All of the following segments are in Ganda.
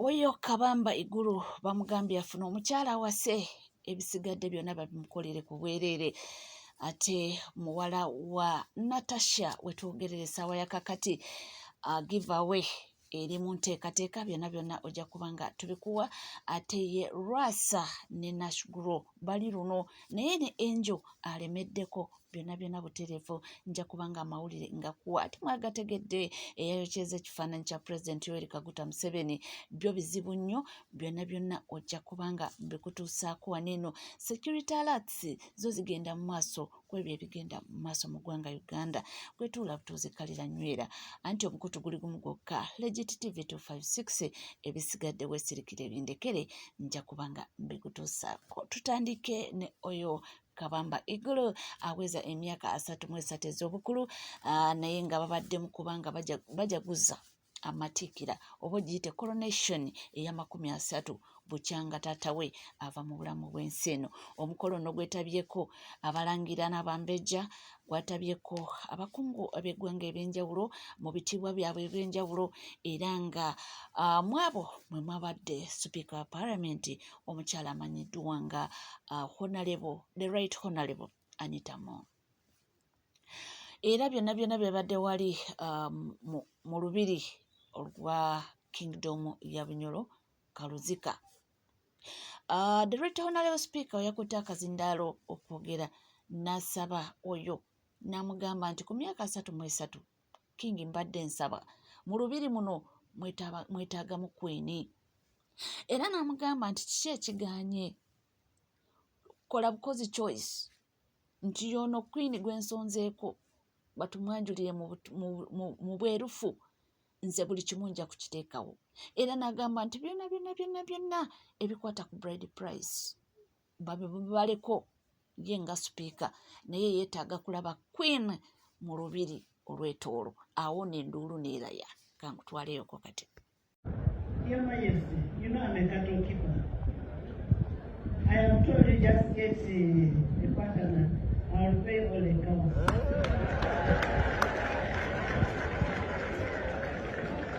Oyo Kabamba Igulu bamugambye afuna omukyala awase ebisigadde byonna babimukolere ku bwereere. Ate muwala wa Natasha wetwogerera essaawa yakakati give away eri mu nteekateeka byonna ojja kubanga tubikuwa. Ate ye Rwasa ne Nashguro bali luno naye ne Angel alemeddeko byonna butereevu. Nja kubanga amawulire ngakuwa ati mwagategedde eyayokyeza ekifaananyi kya Pulezidenti Yoweri Kaguta Museveni byo bizibu nnyo. Byonna ojja kubanga mbikutuusaako waneeno. Security alerts zo zigenda mu maaso kwebyo ebigenda mu maaso mu ggwanga Uganda. Kwetuula butuuzi kalira nywera anti omukutu guli gumu gwokka. Legit TV 256 ebisigadde weesirikira ebindekere nja kubanga mbikutuusaako. Tutandike ne oyo Kabamba Igulu aweza emyaka 33 ez'obukulu naye nga babaddemu kubanga bajaguza amatiikira oba giyite coronation eya 30 bukyanga taata we ava mu bulamu bw'ensi eno. Omukolo ono gwetabyeko abalangira n'abambejja, gwatabyeko abakungu ab'eggwanga ebyenjawulo mu bitiibwa byabwe ebyenjawulo, era nga mwabo mwe mwabadde Speaker wa Parliament omukyala amanyiddwa nga the right honorable Anita Moore. Era byonna byabadde wali mu lubiri olwa Kingdom ya Bunyoro Kaluzika. The right honorable Speaker yakutte akazindaalo okwogera n'asaba oyo n'amugamba nti ku myaka 33 King mbadde nsaba mu lubiri muno mwetaagamu kwini. Era n'amugamba nti kiki ekiganye kola bukozi choice nti yono Queen gwensonzeeko batumwanjulire mu bwerufu nze buli kimu nja kukiteekawo. Era n'agamba nti byonna ebikwata ku bride price babaleko ye nga Speaker, naye yeetaaga kulaba Queen mu lubiri olw'etoolo. Awo n'enduulu neeraya. Kankutwaleyoko kati. Your Majesty, you know I'm a cattle keeper. I am told you just get a partner. I'll pay all the cows.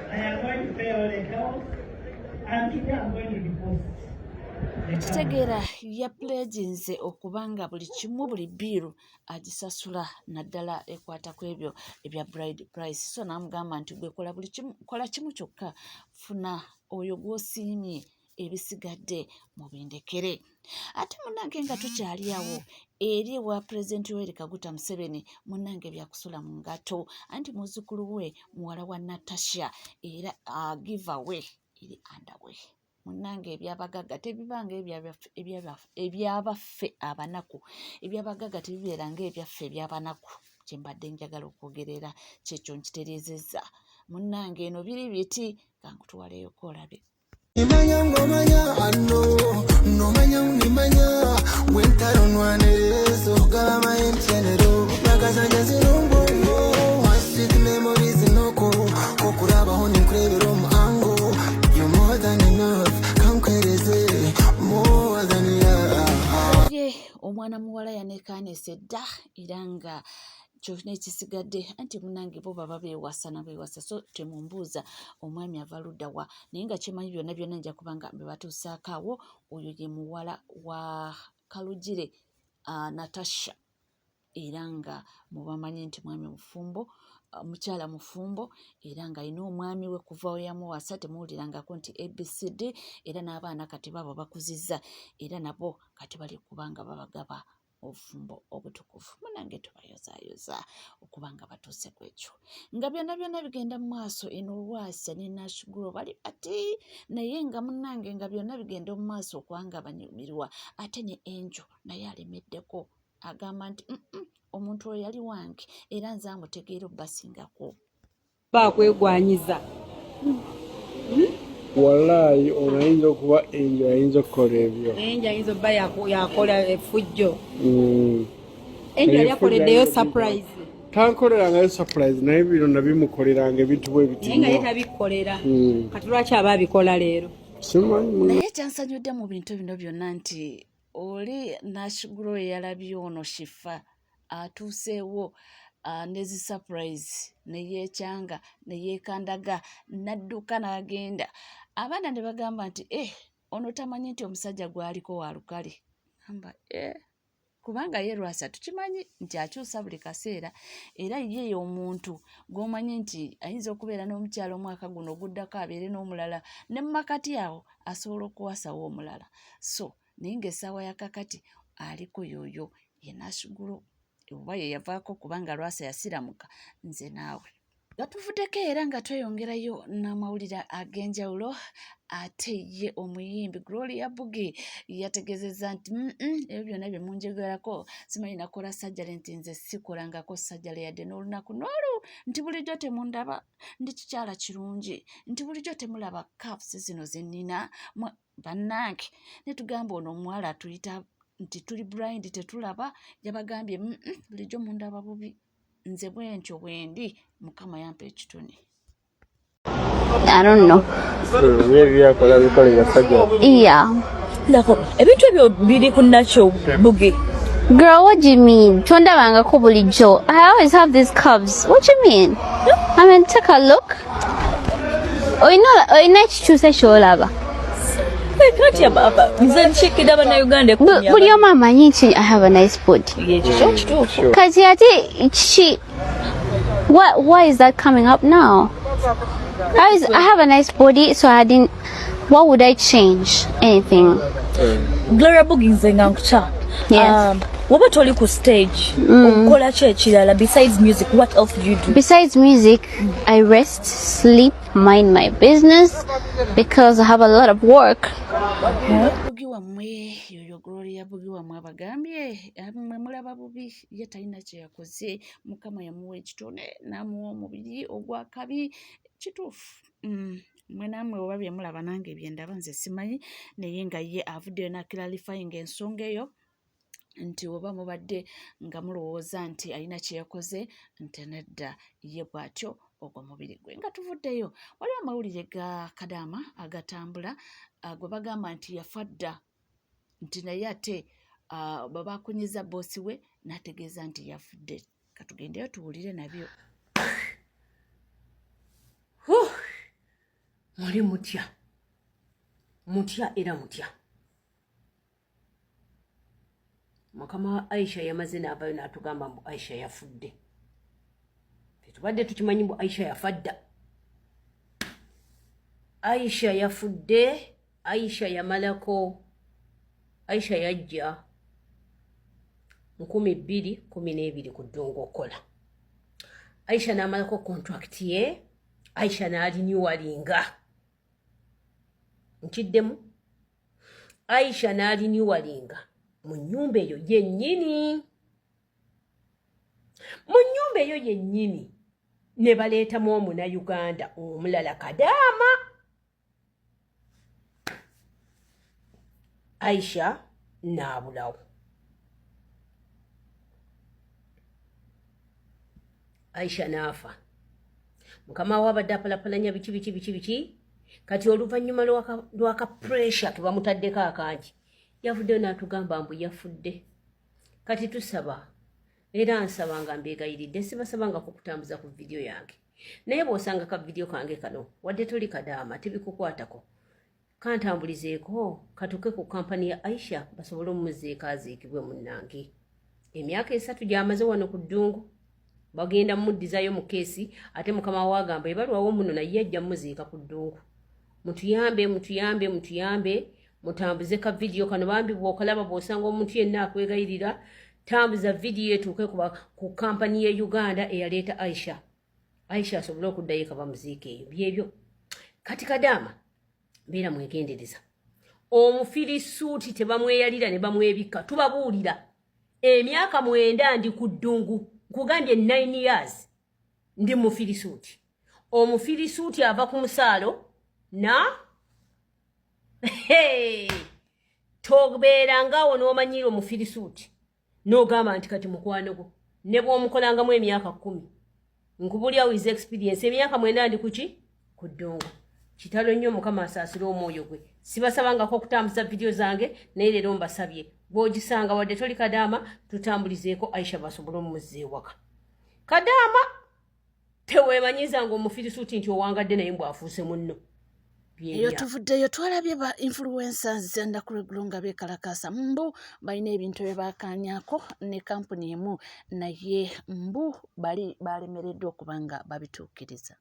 I am going to pay all the cows, and today I'm going to deposit. Kitegeera ya pledginze okubanga buli kimu buli biiru agisasula naddala ekwata ku ebyo ebya bride price. So n'amugamba nti gwe kola kimu kyokka, funa oyo gw'osiimye, ebisigadde mu bindekere. Ate munnange nga tukyali awo eri wa Pulezidenti Yoweri Kaguta Museveni, munnange byakusula mu ngato anti muzzukulu we muwala wa Natasha era give away eri underway. Munnange ebyabagagga tebibanga ebyabaffe abanaku. Ebyabagagga tebibeeranga ebyaffe ebyabanaku. Kyembadde njagala okwogerera kyekyo nkitereezezza. Munnange eno biri biti kankutwaleyo koolabe. Nimanya ngomanya ano nomanya nimanya wentaro nwanerezo galama entenero nakazanja zirungo sweet memories noko kokurabaho ninkurebera mu ango you more than enough kankereze more than enough. Omwana muwala yanekaanise dda era nga kyonna ekisigadde anti munnange bo baba beewasa nabeewasa, so temumbuuza omwami ava ludda wa. Naye nga kyemanyi byonna nja kubanga bebatuusaako awo. Oyo ye muwala wa Kalugire Natasha era nga mubamanyi nti mwami mufumbo, mukyala mufumbo, era nga alina omwami we kuva we yamuwasa temuwulirangako nti ABCD, era n'abaana kati babo bakuzizza era nabo kati bali kubanga babagaba obufumbo obutukuvu. Munange tubayozaayoza okubanga batuuse ku ekyo nga byonna bigenda mu maaso. Eno Rwasa ne Nashguro bali ati naye nga munnange nga byonna bigenda mu maaso okubanga banyumirwa. Ate ne Angel naye alemeddeko agamba nti omuntu oyo yali wange era nze amutegeera obbasingako bakwegwanyiza. Wallahi onayinza okuba Angel ayinza okukola ebyo. Angel ayinza obba yakola effujjo. Angel yali akoleddeyo surprise. Tankolerangayo surprise naye bino nabimukoleranga ebintu bwe biti. Naye nga ye tabikolera. Kati lwaki aba abikola leero? Naye kyansanyudde mu bintu bino byonna nti oli Nashguro yalabye ono Shifa atuuseewo nezi surprise neyekyanga neyekandaga nadduka n'agenda. Abaana ne bagamba nti ono tamanyi nti omusajja gwaliko wa lukale. Amba kubanga ye Lwasa tukimanyi nti akyusa buli kaseera era ye omuntu gw'omanyi nti ayinza okubeera n'omukyalo omwaka guno oguddako abeere n'omulala ne mu makati awo asobola okuwasawo omulala. So naye ng'essaawa ya kakati aliko y'oyo ye Nasugulu oba ye yavaako kubanga Lwasa yasiramuka nze naawe. Gatuvuddeko era nga tweyongerayo n'amawulire ag'enjawulo. Ate ye omuyimbi Gloria Bugi yategeezezza nti ebyo byonna bye munjogerako simanyi nakola sajjale nti nze sikolangako sajjale yadde n'olunaku n'olu nti bulijjo temundaba ndi kikyala kirungi nti bulijjo temulaba caps zino ze nnina bannange ne tugamba ono omuwala atuyita nti tuli blind tetulaba yabagambye bulijjo mundaba bubi nze bwentyo bwendi Mukama yampa ekitone. I don't know. Yeah. Ebintu ebyo biri ku Nacho Bugi. Girl, what do you mean? Tondabangako bulijjo. I always have these cups. What do you mean? I mean, take a look. Oyina ekikyuse ky'olaba. Kati ababa nze nshikira abana Uganda ekunya. Buli omu amanyi nti I have a nice body. Kati ate why is that coming up now? I have a nice body, so I didn't. What would I change? Anything? Gloria Bugi nze nga nkucha. Yes. Waba toli ku stage. Okola ki ekirala besides music? What else do you do? Besides music, I rest, sleep, mind my business because I have a lot of work. Bugi wamwe yoyo Gloria Bugi wamwe abagambye mwe mulaba bubi ye talina kye yakoze Mukama yamuwa ekitone n'amuwa omubiri ogwakabi kituufu. Mwe namwe oba bye mulaba nange bye ndaba nze simanyi naye nga ye avuddeyo n'akiralifying ensonga eyo nti oba mubadde nga mulowooza nti alina kye yakoze nti nedda ye bw'atyo ogwo mubiri gwe. Nga tuvuddeyo waliwo amawulire ga Kadaama agatambula gwe bagamba nti yafa dda nti naye ate bwe bakunyiza boosi we n'ategeeza nti yafudde. Katugendeyo tuwulire nabyo. Muli mutya era mutya. Mukama Aisha yamaze n'avayo n'atugamba mbu Aisha yafudde. Tetubadde tukimanyi mbu Aisha yafadda. Aisha yafudde, Aisha yamalako, Aisha yajja 2012 ku Ddungu okola. Aisha n'amalako contract ye, Aisha n'alinyiwalinga. Nkiddemu? Aisha n'alinyiwalinga mu nnyumba eyo yennyini. Mu nnyumba eyo yennyini ne baleetamu Omunayuganda omulala Kadaama. Aisha n'abulawo. Aisha n'afa. Mukama wabadde apalapalanya biki kati oluvannyuma lwaka pressure ke bamutaddeko akangi yavuddeyo n'atugamba mbu yafudde. Kati tusaba era nsaba nga mbeegayiridde sibasabanga kukutambuza ku video yange naye bw'osanga ka video kange kano wadde toli Kadaama tebikukwatako kantambulizeeko katuke ku kampani ya Aisha basobole omumuzeeko aziikibwe munnange. Emyaka 3 gy'amaze wano ku Ddungu bagenda muddizayo mu keesi ate Mukama wagamba ebalwawo muno naye ajja muziika ku Ddungu. Mutuyambe mutambuze ka video kano bambi bw'okalaba bw'osanga omuntu yenna akwegayirira tambuza video etuuke ku kampani ya Uganda eyaleeta Aisha asobole okuddayo ka bamuziika eyo byebyo. Kati Kadaama mbeera mwegendereza. Omufirisuuti tebamweyalira ne bamwebikka tubabuulira emyaka 9 ndi ku Ddungu nkugambye 9 years ndi mufirisuuti. Omufirisuuti ava ku musaalo na tobeerangawo n'omanyire omufirisuuti n'ogamba nti kati mukwano gwo ne bw'omukolangamu emyaka 10 nkubulya with experience emyaka 9 ndi kuki ku Ddungu. Kitalo nnyo Mukama asaasire omwoyo gwe. Sibasabangako okutambuza video zange naye leero mbasabye bw'ogisanga wadde toli Kadaama tutambulizeeko Aisha basobole omuzza ewaka. Kadama teweemanyiza ng'omufirisuuti nti owangadde naye mbw'afuuse munno. Eyo tuvuddeyo twalabye ba influencers ndakulegulo nga beekalakaasa mbu balina ebintu bye baakaanyako ne kampuni emu naye mbu balemereddwa okuba nga babituukiriza.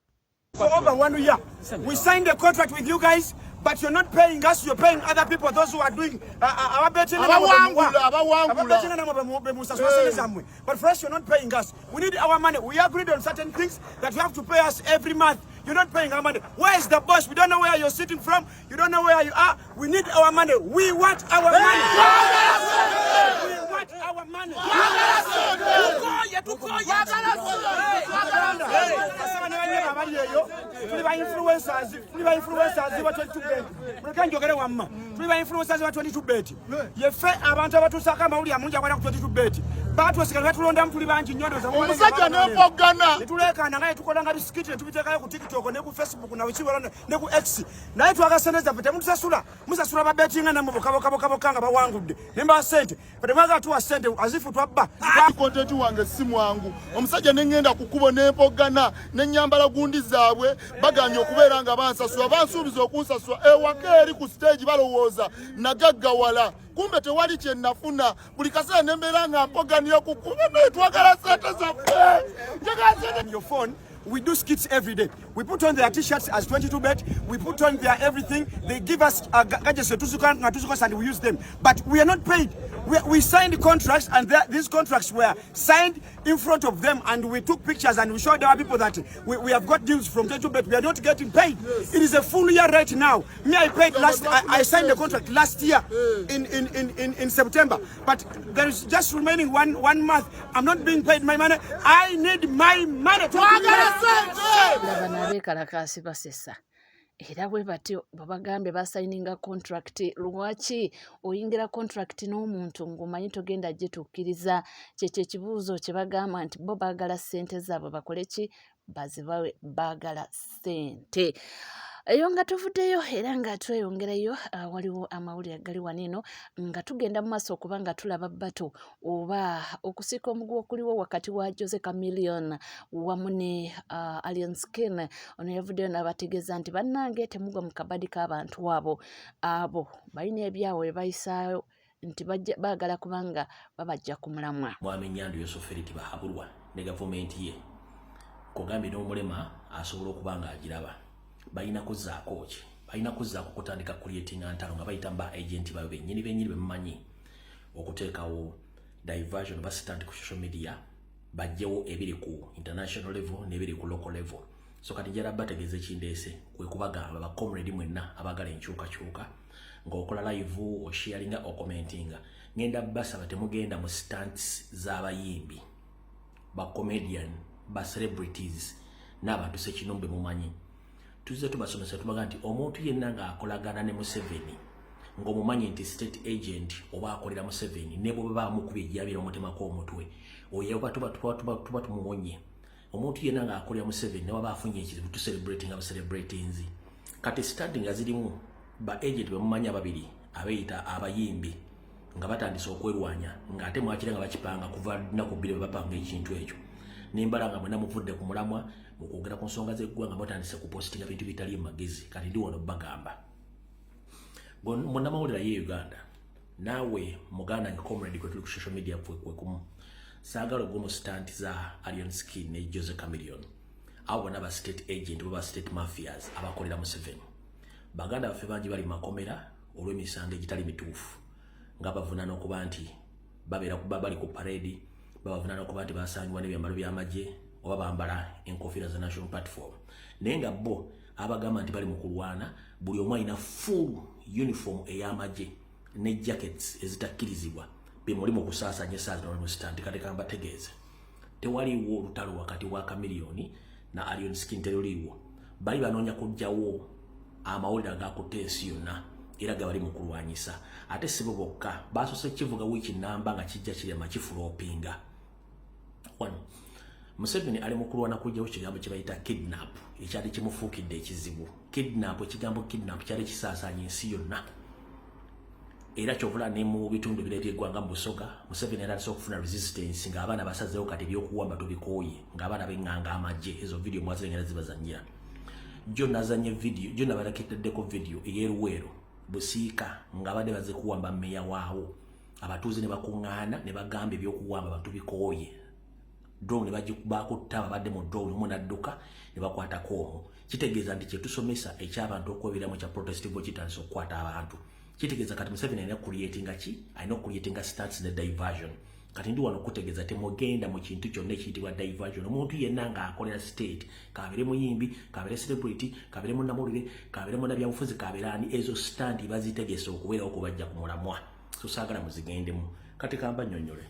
For over 1 year, we signed a contract with you guys, but you're not paying us, you're paying other people, those who are doing our betting. But for us, you're not paying us. We need our money. We agreed on certain things that you have to pay us every month. You're not paying our money. Where is the boss? We don't know where you're sitting from. You don't know where you are. We need our money. We want our money. We want our money. Influencers wa 22bet. Mukanjogere wamma. Tuliba influencers wa 22bet. Yefe abantu abatusaka amawuli amunja kwenda ku 22bet. Batu wasikali batulonda mtuli banji nyondo za omusajja nepogana nitulekana ngaye tukola nga bisikiti netubiteekayo ku TikTok ne ku Facebook na wikiwala ne ku X naye twagaseneza pete musasula babetinga namwe bokabokanga bawangudde nemba sente pete mwaga tuwa sente azifu twabba content wange simu wangu omusajja nengenda kukubo nepogana nenyambala gundi zaabwe baganya okubeera nga bansasula bansuubiza okunsasula ewaka eri ku stage balowooza nagaggawala kumbe tewali kye nafuna buli kaseera nembeera nga mpogania kukuba netwagala sente zaffe your phone. We do skits every day. We put on their t-shirts as 22bet. We put on their everything. They give us gadgets and we use them. But we are not paid. We signed contracts and these contracts were signed in front of them and we took pictures and we showed our people that we have got deals from 22bet. We are not getting paid. Yes. It is a full year right now. Me, I paid I signed the contract last year in September. But there is just remaining one month. I'm not being paid my money. I need my money. Laba nabeekalakaasi basesa era bwe batyo babagambe basayininga contract. Lwaki oyingira contract n'omuntu ng'omanyi togenda gituukiriza? Kyekyo ekibuuzo kye bagamba nti bo baagala ssente zaabwe bakole ki? Bazibawe, baagala ssente. Eyo nga tuvuddeyo era nga tweyongerayo waliwo amawulire agali waneno nga tugenda mu maaso okuba nga tulaba bato oba okusika omuguwa okuliwo wakati wa Jose Chameleone wamu ne Alien Skin. Ono yavuddeyo n'abategeeza nti bannange temugwa mu kabadi k'abantu abo balina ebyawe bayisaayo nti baagala kubanga babajja ku mulamwa. Mwami Nyando Yosoferiti bahabulwa ne gavumenti ye kugambye n'omulema asobola okuba nga agiraba. Balina kuzaako ki? Balina kuzaako kutandika creatinga ntalo nga bayita mba agenti bayo bennyini bemumanyi okuteekawo diversion bastand ku social media bajjewo ebiri ku international level n'ebiri ku local level. So kati njala bategeeze kindeese kwe kubagamba ba comrade mwenna abagala enkyukakyuka ng'okola live osharinga okomentinga ngenda basaba temugenda mu stunts z'abayimbi ba comedian ba celebrities n'abantu sekinombe mumanyi. Tuze tubasomesa tubaga nti omuntu yenna nga akolagana ne Museveni ng'omumanyi nti state agent oba akolera Museveni ne bwe bamukubye ejjabira omutema kw'omutwe oyo tuba tumuwonye. Omuntu yenna nga akolera Museveni ne waba afunye ekizibu tu celebrating aba celebrating kati standing nga zirimu ba agent bemumanyi ababiri abayita abayimbi nga batandise okwerwanya ng'ate mwakira nga bakipanga kuva nnaku bbiri bwe bapanga ekintu ekyo nembala nga mwena muvudde ku mulamwa mukwogera ku nsonga z'eggwanga batandise kupostinga bintu bitali magezi kati ndi wano bagamba munnamawulire ye Uganda naawe muganda nga comrade kwe tuli ku social media kwekumu saagala ogwo mu stanti za Alien Skin ne Jose Chameleone abo bonna ba state agent oba state mafias abakolera Museveni. Baganda baffe bangi bali makomera olw'emisango egitali mituufu nga bavunaana okuba nti babeera bali ku parade bavunaana okuba nti basangibwa n'ebyambalo by'amagye oba bambala enkofiira za National Platform naye nga bo abagamba nti bali mu kulwana buli omu alina full uniform ey'amagye ne jackets ezitakkirizibwa bemuli mu kusaasanya essaazi n'olmusitandi kati kambategeeze tewaliwo olutalo wakati wa Chameleone na Alien Skin teruliwo bali banoonya kujjawo amawulire agakutte ensi yonna era gabali mu kulwanyisa ate si bo bokka baasose kivuga wiiki namba nga kijja kirema kifuloopinga. Museveni ali mu kulwana kujjawo kigambo kye bayita kidnap ekyali kimufuukidde ekizibu. Kidnap, ekigambo kidnap kyali kisaasaanya ensi yonna era kyovula ne mu bitundu bireeta eggwanga mu Busoga Museveni era asobola okufuna resistance ng'abaana basazeewo kati ebyokuwamba tubikooye ng'abaana benganga amagye ezo video mwazirengera zibazanyira jo nazanye video jo nabaleketaddeko video eyeruweero Busiika ng'abadde baze kuwamba mmeya waawo abatuuze ne bakuŋŋaana ne bagamba ebyokuwamba abantu bikooye drone ne bagikubako babadde mu drone omu n'adduka ne bakwatako omwo kitegeeza nti kyetusomesa eky'abantu okwebiramu kya protestive kitandisa okukwata abantu kitegeeza kati Museveni alina creatinga ki alina creatinga stats ne diversion kati ndi wano kutegeeza temugenda mu kintu kyonna ekiyitibwa diversion omuntu yenna ng'akolera state kabere muyimbi kabere celebrity kabere munnamawulire kabere munnabyabufuzi kabere ani ezo stand bazitegese okubeerawo kubajja ku mulamwa so saagala muzigendemu kati kamba nnyonnyole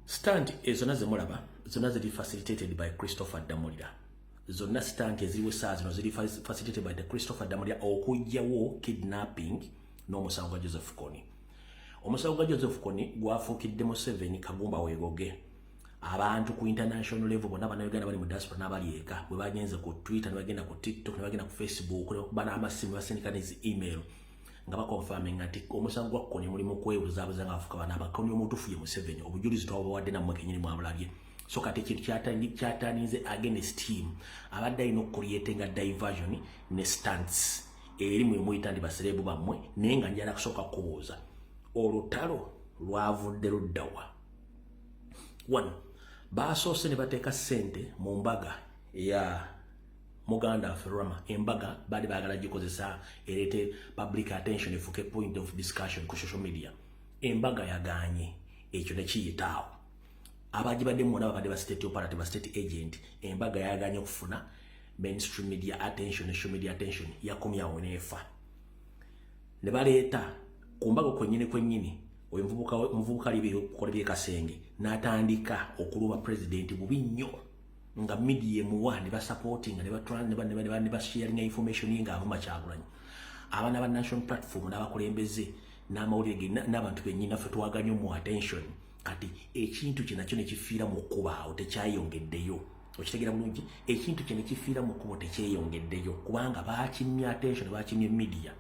stand ezona zemulaba zonna ziri facilitated by Christopher Damulira zonna stand eziriwo saa zino ziri facilitated by the Christopher Damulira okujjawo kidnapping n'omusango gwa Joseph Kony omusango gwa Joseph Kony gwafuukidde Museveni Kagumba weegoge abantu ku international level bonna bannayuganda bali mu diaspora n'abali eka bwe bagenze ku Twitter ne bagenda ku TikTok ne bagenda ku Facebook ne bakubana amasimu basindika nezi email nga bakonfirming nti omusango gwa Kony mulimu kwebuzaabuza ng'afuuka bana abakoni omutuufu ye Museveni obujulizi twabawadde nammwe kenyini mwamulabye so kati ekintu kyatanize against him abadde alina okucreatinga diversion ne stance eri mwe muyita ndi baserebu bammwe naye nga njala kusooka kubuuza olutalo lwavudde luddawa 1 baasoose ne bateeka ssente mu mbaga ya Muganda Ferrama embaga baali baagala gikozesa ereete public attention efuuke point of discussion ku social media embaga yaganye ekyo ne kiyitaawo abagibadde mwona babadde ba state operative ba state agent embaga yaganye okufuna mainstream media attention ne social media attention yakomyawo neefa ne baleeta ku mbaga kwennyini oyo muvubuka libikola byekasenge n'atandika okuluba president bubi nnyo nga media muwa ne basupporting ne basharinga information nga avuma Kyagulanyi abaana ba national platform n'abakulembeze n'amawulire n'abantu bennyini naffe twaganye mu attention kati ekintu kye nakyo ne kifiira mu kkubaawo tekyayongeddeyo okitegeera bulungi ekintu kye ne kifiira mu kkubo tekyeyongeddeyo kubanga baakimye attention baakimye media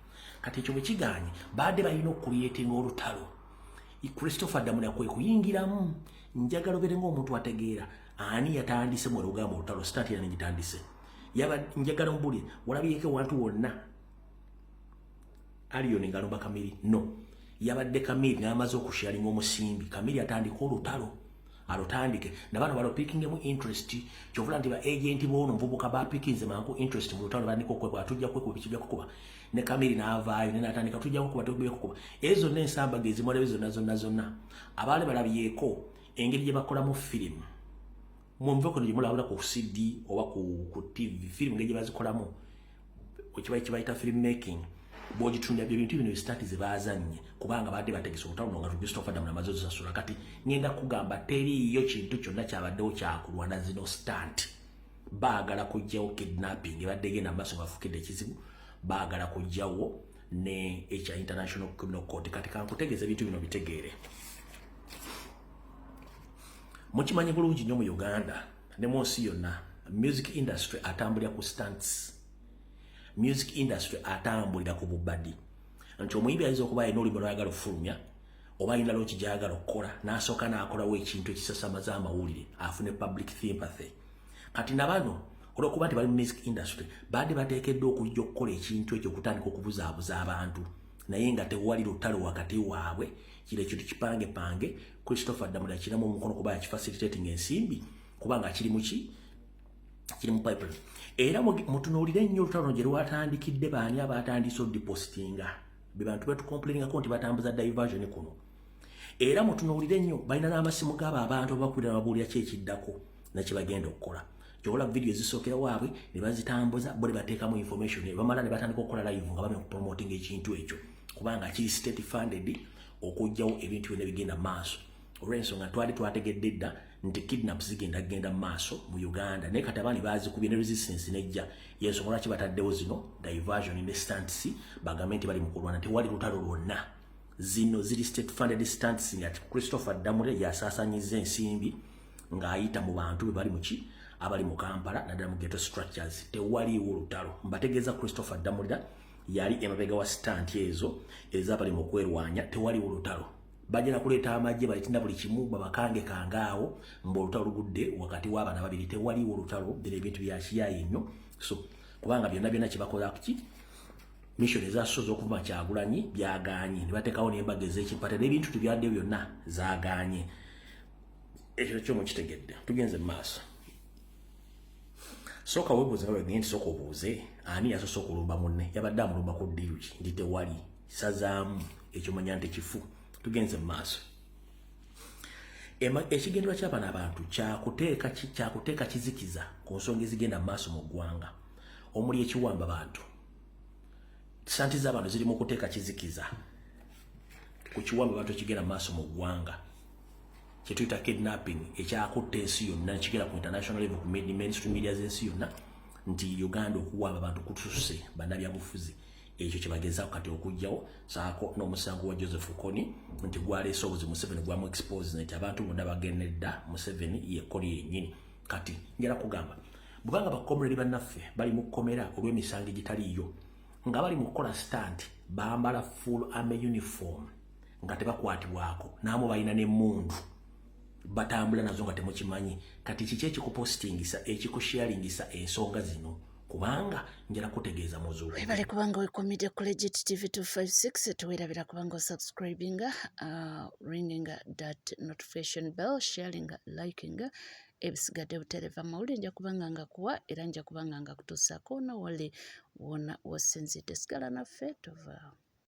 kati ekyo bwe kiganye baadde balina okuliyetinga olutalo Christopher Damulira kwe kuyingiramu njagala obeere ng'omuntu ategeera ani yatandise mu olugamba olutalo sitaati era negitandise njagala mbulire walabyeko wantu wonna Aliyoni ng'alumba Kamiri no yabadde Kamiri n'amaze okusharinga omusimbi Kamiri atandika olutalo alutandike nabaana balopikingemu interest kyovula nti ba agenti b'ono muvubuka bapikinze mangu interest mu lutalo bandika okwekuba tujja kwekuba biki byakukuba ne Kamiri n'avaayo ne n'atandika tujja kukuba tujja kukuba ezo n'ensamba gezimwalabe zonna abaale balabyeko engeri gye bakolamu firimu mwumve kono gye mulabula ku CD oba ku TV firimu ngeri gye bazikolamu kibayita film making bwogitunda bintu bino stati ze baazanye kubanga badde bategese olutalo nga Christopher Damulira amaze ozasasula kati ngenda kugamba teriiyo kintu kyonna kyabaddewo kyakulwana zino stunt baagala kujjawo kidnapping ebadde genda maaso bafukidde ekizibu baagala kujjawo ne ekya International Criminal Court kati kankutegeeza ebintu bino bitegeere mukimanyi bulungi nnyo mu Uganda ne mu nsi yonna music industry atambulira ku stunts music industry atambulira ku bubadi nti omuyimbi ayinza okuba alina olulimi lwayagala okufulumya oba alina lwoki gyayagala okukola n'asooka n'akolawo ekintu ekisasamaza amawulire afune public sympathy kati nabano olwokuba nti bali mu music industry badde bateekeddwa okujja okukola ekintu ekyo okutandika okubuzaabuza abantu naye nga tewali lutalo wakati waabwe kire ekintu kipange Christopher Damulira kiramu omukono kuba yakifacilitating ensimbi kubanga kiri muki kiri mu pipeline era mutunuulire ennyo olutalo gye lwatandikidde baani abatandise odipositinga be bantu betukomplaininga nti batambuza diversion kuno era mutunuulire nnyo balina n'amasimu g'abo abantu abakubira babuulira ki ekiddako nakye bagenda okukola kyobola video zisookera waabwe ne bazitambuza bo ne bateekamu information bamala ne batandika okukola live nga bame kupromotinga ekintu ekyo kubanga kiri state funded okujjawo ebintu byonna bigenda mu maaso olw'ensonga twali twategedde dda nti kidnaps zigenda mu maaso mu Uganda naye kati abaani baazikubye ne resistance nejja yensonga lwaki bataddewo zino diversion ne stunts bagambe nti bali mu kulwana tewali lutalo lwonna zino ziri state funded stunts nga Christopher Damulira yasaasanyiza ensimbi ng'ayita mu bantu be bali muki abali mu Kampala naddala mu ghetto structures tewaliiwo olutalo mbategeeza Christopher Damulira yali emabega wa stand ezo ezabali mu kwerwanya tewali olutalo bajja kuleeta amajje balitinda buli kimu babakange kangaawo mbolutalo lugudde wakati w'abaana babiri tewali olutalo bire ebintu bya kiyayi nnyo so kubanga byonna kibakola kuki mission ezasoza okuvuma Kyagulanyi byaganye ne bateekawo n'embaga ez'ekipata n'ebintu tubyadde byonna zaaganye ekyo kyo mukitegedde tugenze mu maaso soka webuuza nga wegende soka obuuze ani yasoose okulumba munne yabadde amulumba ku ddiru ki ndi tewali sazaamu ekyo manya nti kifu tugenze mu maaso ekigendwa ky'abana abantu kyakuteeka kizikiza ku nsonga ezigenda mu maaso mu ggwanga omuli ekiwamba bantu santi z'abantu ziri mu kuteeka kizikiza ku kiwamba bantu ekigenda mu maaso mu ggwanga kyetuyita kidnapping ekyakutta ensi yonna nekigera ku international level ku mainstream media z'ensi yonna nti Uganda okuwamba abantu kutususe bannabyabufuzi ekyo kyebagezaako kati okugjawo saako n'omusango wa Joseph Kony nti gwaleese obuzi Museveni gwamu expose nti abantu bonna bagendedda Museveni ye Kony yennyini kati njala kugamba bubanga bakomredi bannaffe bali mu kkomera olw'emisango egitaliiyo nga bali mu kukola stand bambala full army uniform nga tebakwatibwako naamu balina n'emmundu batambula nazo nga temukimanyi kati kiki ekikupostingisa ekikusharingisa ensonga zino kubanga njala kutegeeza muzuulu webale kubanga wekomidde ku Legit TV 256 tuwerabira kubanga subscribinga ringing that notification bell sharing liking ebisigadde butereva mawulire nja kubanga nga kuwa era nja kubanga nga kutuusaako na wali wona wasinzidde sigala naffe tova